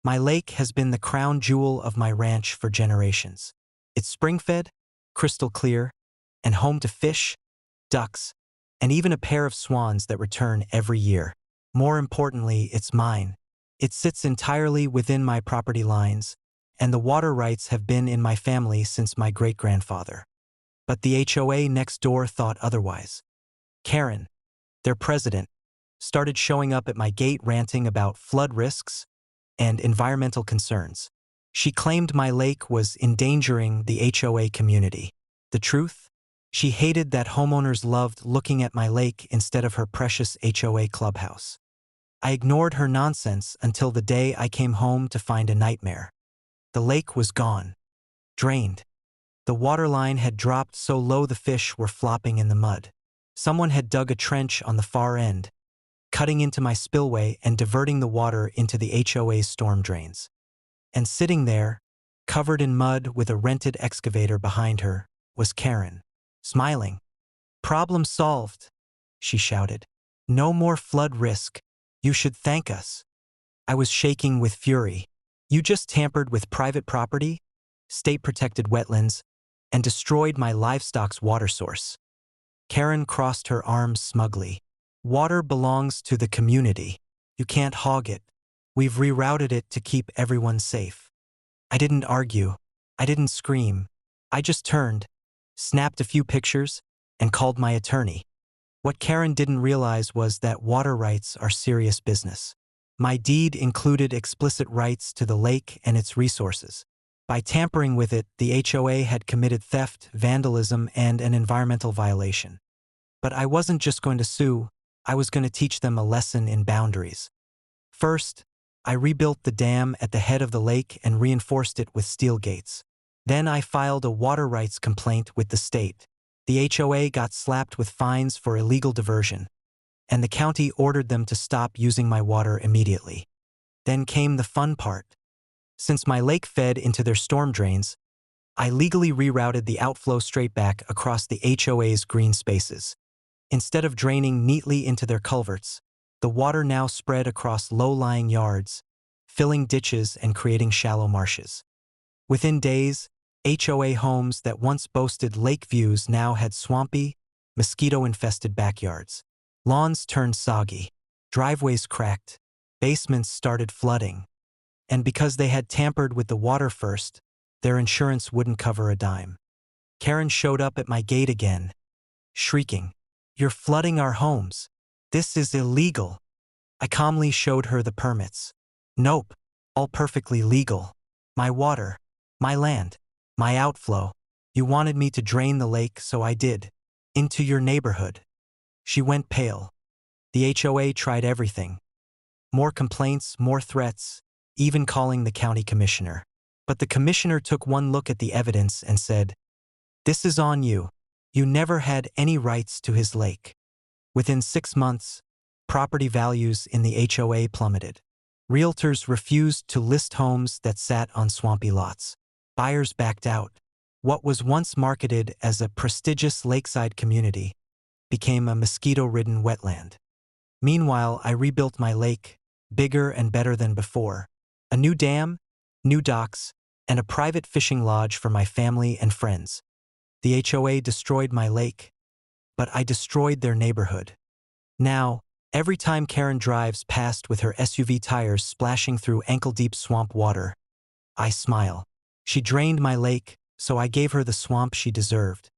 My lake has been the crown jewel of my ranch for generations. It's spring-fed, crystal clear, and home to fish, ducks, and even a pair of swans that return every year. More importantly, it's mine. It sits entirely within my property lines, and the water rights have been in my family since my great-grandfather. But the HOA next door thought otherwise. Karen, their president, started showing up at my gate ranting about flood risks and environmental concerns. She claimed my lake was endangering the HOA community. The truth? She hated that homeowners loved looking at my lake instead of her precious HOA clubhouse. I ignored her nonsense until the day I came home to find a nightmare. The lake was gone. Drained. The water line had dropped so low the fish were flopping in the mud. Someone had dug a trench on the far end, cutting into my spillway and diverting the water into the HOA's storm drains. And sitting there, covered in mud with a rented excavator behind her, was Karen, smiling. "Problem solved," she shouted. "No more flood risk. You should thank us." I was shaking with fury. You just tampered with private property, state-protected wetlands, and destroyed my livestock's water source. Karen crossed her arms smugly. Water belongs to the community. You can't hog it. We've rerouted it to keep everyone safe. I didn't argue. I didn't scream. I just turned, snapped a few pictures, and called my attorney. What Karen didn't realize was that water rights are serious business. My deed included explicit rights to the lake and its resources. By tampering with it, the HOA had committed theft, vandalism, and an environmental violation. But I wasn't just going to sue. I was going to teach them a lesson in boundaries. First, I rebuilt the dam at the head of the lake and reinforced it with steel gates. Then I filed a water rights complaint with the state. The HOA got slapped with fines for illegal diversion, and the county ordered them to stop using my water immediately. Then came the fun part. Since my lake fed into their storm drains, I legally rerouted the outflow straight back across the HOA's green spaces. Instead of draining neatly into their culverts, the water now spread across low-lying yards, filling ditches and creating shallow marshes. Within days, HOA homes that once boasted lake views now had swampy, mosquito-infested backyards. Lawns turned soggy, driveways cracked, basements started flooding. And because they had tampered with the water first, their insurance wouldn't cover a dime. Karen showed up at my gate again, shrieking, "You're flooding our homes. This is illegal." I calmly showed her the permits. Nope, all perfectly legal. My water, my land, my outflow. You wanted me to drain the lake, so I did. Into your neighborhood. She went pale. The HOA tried everything. More complaints, more threats, even calling the county commissioner. But the commissioner took one look at the evidence and said, "This is on you. You never had any rights to his lake." Within 6 months, property values in the HOA plummeted. Realtors refused to list homes that sat on swampy lots. Buyers backed out. What was once marketed as a prestigious lakeside community became a mosquito-ridden wetland. Meanwhile, I rebuilt my lake, bigger and better than before. A new dam, new docks, and a private fishing lodge for my family and friends. The HOA destroyed my lake, but I destroyed their neighborhood. Now, every time Karen drives past with her SUV tires splashing through ankle-deep swamp water, I smile. She drained my lake, so I gave her the swamp she deserved.